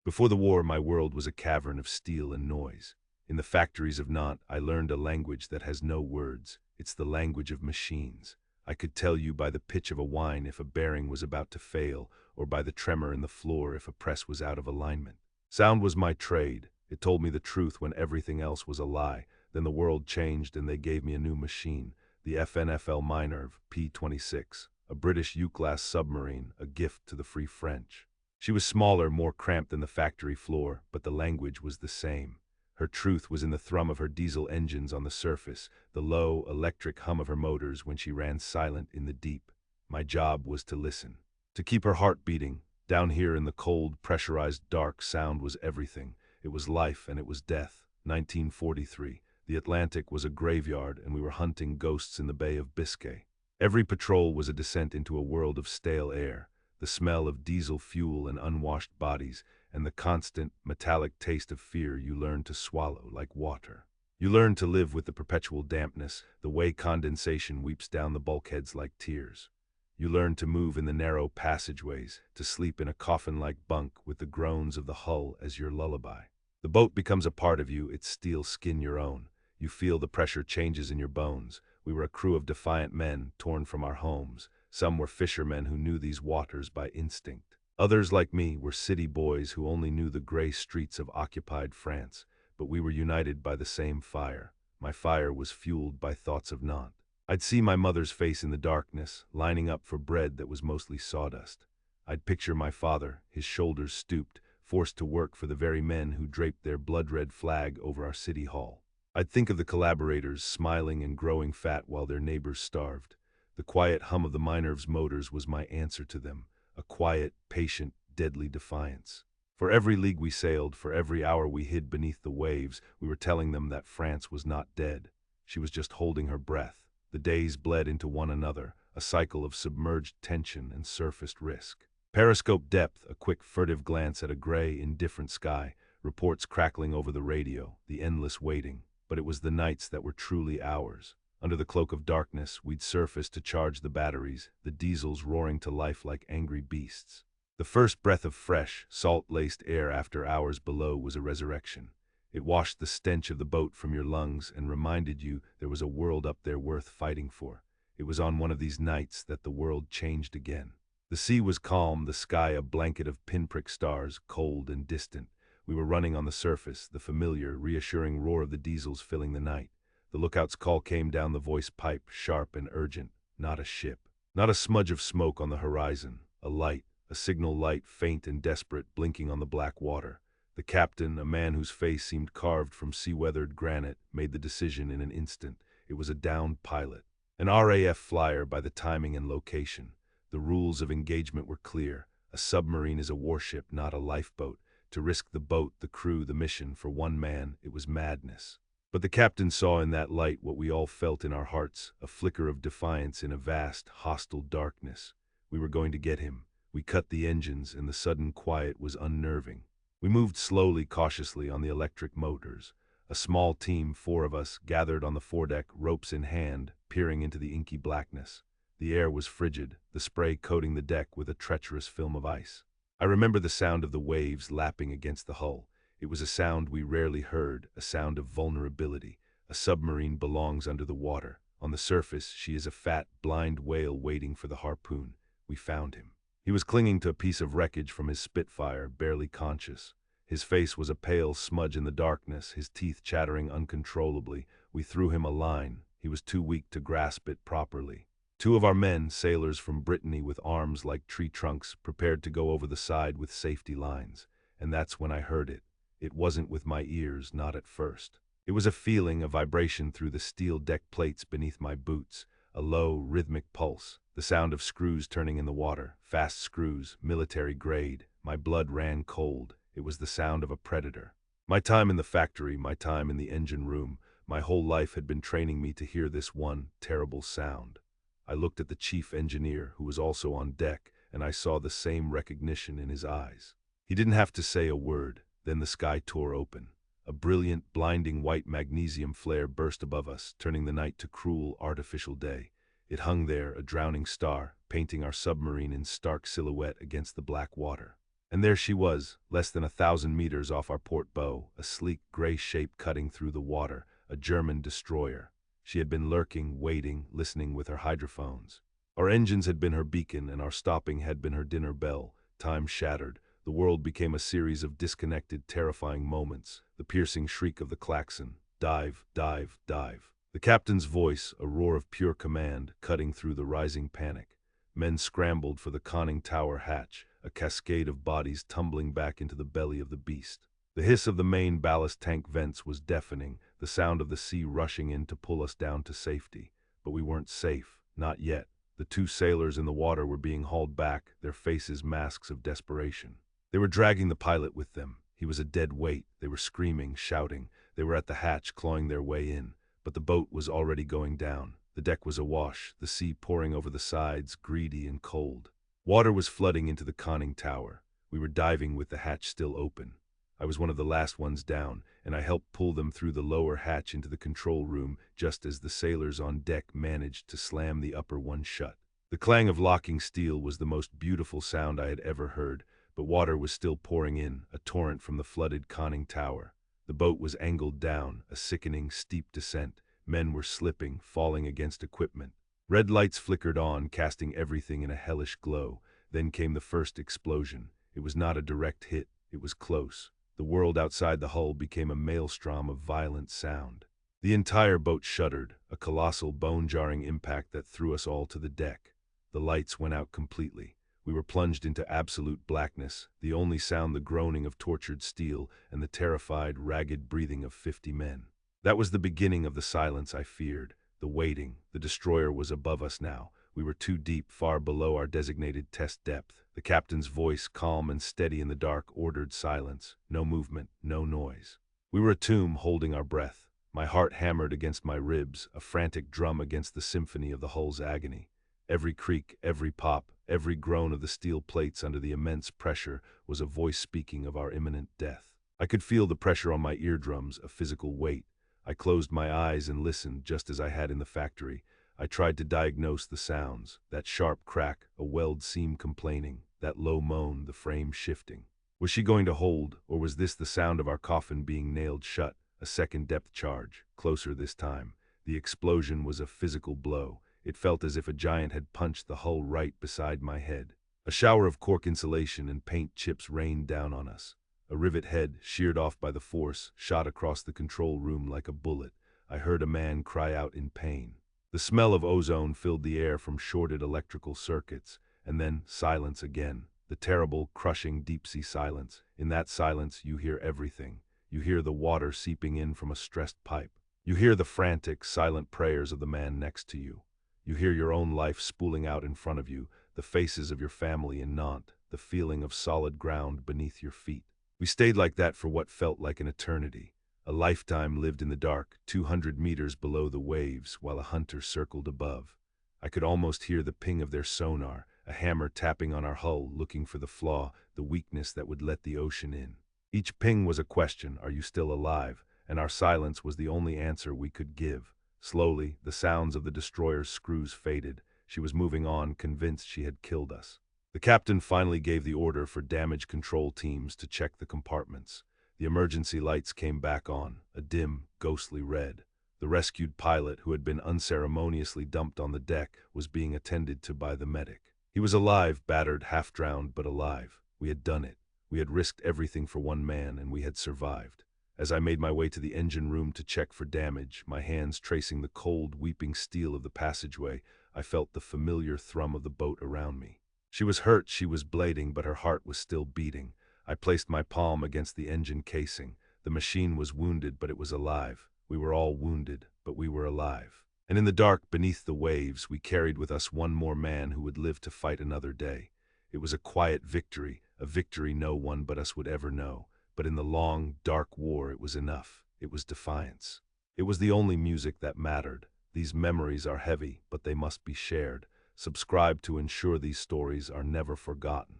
Before the war, my world was a cavern of steel and noise. In the factories of Nantes, I learned a language that has no words. It's the language of machines. I could tell you by the pitch of a whine if a bearing was about to fail, or by the tremor in the floor if a press was out of alignment. Sound was my trade. It told me the truth when everything else was a lie. Then the world changed and they gave me a new machine, the FNFL Minerve P-26, a British U-class submarine, a gift to the Free French. She was smaller, more cramped than the factory floor, but the language was the same. Her truth was in the thrum of her diesel engines on the surface, the low, electric hum of her motors when she ran silent in the deep. My job was to listen, to keep her heart beating. Down here in the cold, pressurized dark, sound was everything. It was life and it was death. 1943. The Atlantic was a graveyard and we were hunting ghosts in the Bay of Biscay. Every patrol was a descent into a world of stale air, the smell of diesel fuel and unwashed bodies, and the constant, metallic taste of fear you learn to swallow like water. You learn to live with the perpetual dampness, the way condensation weeps down the bulkheads like tears. You learn to move in the narrow passageways, to sleep in a coffin-like bunk with the groans of the hull as your lullaby. The boat becomes a part of you, its steel skin your own. You feel the pressure changes in your bones. We were a crew of defiant men, torn from our homes. Some were fishermen who knew these waters by instinct. Others, like me, were city boys who only knew the gray streets of occupied France. But we were united by the same fire. My fire was fueled by thoughts of Nantes. I'd see my mother's face in the darkness, lining up for bread that was mostly sawdust. I'd picture my father, his shoulders stooped, forced to work for the very men who draped their blood-red flag over our city hall. I'd think of the collaborators smiling and growing fat while their neighbors starved. The quiet hum of the Minerve's motors was my answer to them, a quiet, patient, deadly defiance. For every league we sailed, for every hour we hid beneath the waves, we were telling them that France was not dead. She was just holding her breath. The days bled into one another, a cycle of submerged tension and surfaced risk. Periscope depth, a quick, furtive glance at a gray, indifferent sky, reports crackling over the radio, the endless waiting. But it was the nights that were truly ours. Under the cloak of darkness, we'd surface to charge the batteries, the diesels roaring to life like angry beasts. The first breath of fresh, salt-laced air after hours below was a resurrection. It washed the stench of the boat from your lungs and reminded you there was a world up there worth fighting for. It was on one of these nights that the world changed again. The sea was calm, the sky a blanket of pinprick stars, cold and distant. We were running on the surface, the familiar, reassuring roar of the diesels filling the night. The lookout's call came down the voice pipe, sharp and urgent. Not a ship. Not a smudge of smoke on the horizon. A light, a signal light, faint and desperate, blinking on the black water. The captain, a man whose face seemed carved from sea-weathered granite, made the decision in an instant. It was a downed pilot. An RAF flyer by the timing and location. The rules of engagement were clear. A submarine is a warship, not a lifeboat. To risk the boat, the crew, the mission, for one man, it was madness. But the captain saw in that light what we all felt in our hearts, a flicker of defiance in a vast, hostile darkness. We were going to get him. We cut the engines, and the sudden quiet was unnerving. We moved slowly, cautiously on the electric motors. A small team, 4 of us, gathered on the foredeck, ropes in hand, peering into the inky blackness. The air was frigid, the spray coating the deck with a treacherous film of ice. I remember the sound of the waves lapping against the hull. It was a sound we rarely heard, a sound of vulnerability. A submarine belongs under the water. On the surface, she is a fat, blind whale waiting for the harpoon. We found him. He was clinging to a piece of wreckage from his Spitfire, barely conscious. His face was a pale smudge in the darkness, his teeth chattering uncontrollably. We threw him a line. He was too weak to grasp it properly. 2 of our men, sailors from Brittany with arms like tree trunks, prepared to go over the side with safety lines. And that's when I heard it. It wasn't with my ears, not at first. It was a feeling, a vibration through the steel deck plates beneath my boots, a low, rhythmic pulse, the sound of screws turning in the water, fast screws, military grade. My blood ran cold. It was the sound of a predator. My time in the factory, my time in the engine room, my whole life had been training me to hear this one terrible sound. I looked at the chief engineer, who was also on deck, and I saw the same recognition in his eyes. He didn't have to say a word. Then the sky tore open. A brilliant, blinding white magnesium flare burst above us, turning the night to cruel, artificial day. It hung there, a drowning star, painting our submarine in stark silhouette against the black water. And there she was, less than 1,000 meters off our port bow, a sleek gray shape cutting through the water, a German destroyer. She had been lurking, waiting, listening with her hydrophones. Our engines had been her beacon, and our stopping had been her dinner bell. Time shattered. The world became a series of disconnected, terrifying moments. The piercing shriek of the klaxon. Dive, dive, dive. The captain's voice, a roar of pure command, cutting through the rising panic. Men scrambled for the conning tower hatch, a cascade of bodies tumbling back into the belly of the beast. The hiss of the main ballast tank vents was deafening, the sound of the sea rushing in to pull us down to safety. But we weren't safe, not yet. The two sailors in the water were being hauled back, their faces masks of desperation. They were dragging the pilot with them. He was a dead weight. They were screaming, shouting. They were at the hatch, clawing their way in. But the boat was already going down. The deck was awash, the sea pouring over the sides, greedy and cold. Water was flooding into the conning tower. We were diving with the hatch still open. I was one of the last ones down, and I helped pull them through the lower hatch into the control room just as the sailors on deck managed to slam the upper one shut. The clang of locking steel was the most beautiful sound I had ever heard, but water was still pouring in, a torrent from the flooded conning tower. The boat was angled down, a sickening, steep descent. Men were slipping, falling against equipment. Red lights flickered on, casting everything in a hellish glow. Then came the first explosion. It was not a direct hit, it was close. The world outside the hull became a maelstrom of violent sound. The entire boat shuddered, a colossal bone-jarring impact that threw us all to the deck. The lights went out completely. We were plunged into absolute blackness, the only sound the groaning of tortured steel and the terrified, ragged breathing of 50 men. That was the beginning of the silence I feared, the waiting. The destroyer was above us now. We were too deep, far below our designated test depth. The captain's voice, calm and steady in the dark, ordered silence. No movement, no noise. We were a tomb, holding our breath. My heart hammered against my ribs, a frantic drum against the symphony of the hull's agony. Every creak, every pop, every groan of the steel plates under the immense pressure was a voice speaking of our imminent death. I could feel the pressure on my eardrums, a physical weight. I closed my eyes and listened just as I had in the factory. I tried to diagnose the sounds, that sharp crack, a weld seam complaining, that low moan, the frame shifting. Was she going to hold, or was this the sound of our coffin being nailed shut? A second depth charge, closer this time. The explosion was a physical blow. It felt as if a giant had punched the hull right beside my head. A shower of cork insulation and paint chips rained down on us. A rivet head, sheared off by the force, shot across the control room like a bullet. I heard a man cry out in pain. The smell of ozone filled the air from shorted electrical circuits, and then silence again. The terrible, crushing, deep-sea silence. In that silence, you hear everything. You hear the water seeping in from a stressed pipe. You hear the frantic, silent prayers of the man next to you. You hear your own life spooling out in front of you, the faces of your family in Nantes, the feeling of solid ground beneath your feet. We stayed like that for what felt like an eternity. A lifetime lived in the dark, 200 meters below the waves, while a hunter circled above. I could almost hear the ping of their sonar, a hammer tapping on our hull, looking for the flaw, the weakness that would let the ocean in. Each ping was a question, are you still alive? And our silence was the only answer we could give. Slowly, the sounds of the destroyer's screws faded. She was moving on, convinced she had killed us. The captain finally gave the order for damage control teams to check the compartments. The emergency lights came back on, a dim, ghostly red. The rescued pilot, who had been unceremoniously dumped on the deck, was being attended to by the medic. He was alive, battered, half-drowned, but alive. We had done it. We had risked everything for one man, and we had survived. As I made my way to the engine room to check for damage, my hands tracing the cold, weeping steel of the passageway, I felt the familiar thrum of the boat around me. She was hurt, she was bleeding, but her heart was still beating. I placed my palm against the engine casing. The machine was wounded, but it was alive. We were all wounded, but we were alive. And in the dark, beneath the waves, we carried with us one more man who would live to fight another day. It was a quiet victory, a victory no one but us would ever know. But in the long, dark war, it was enough. It was defiance. It was the only music that mattered. These memories are heavy, but they must be shared. Subscribe to ensure these stories are never forgotten.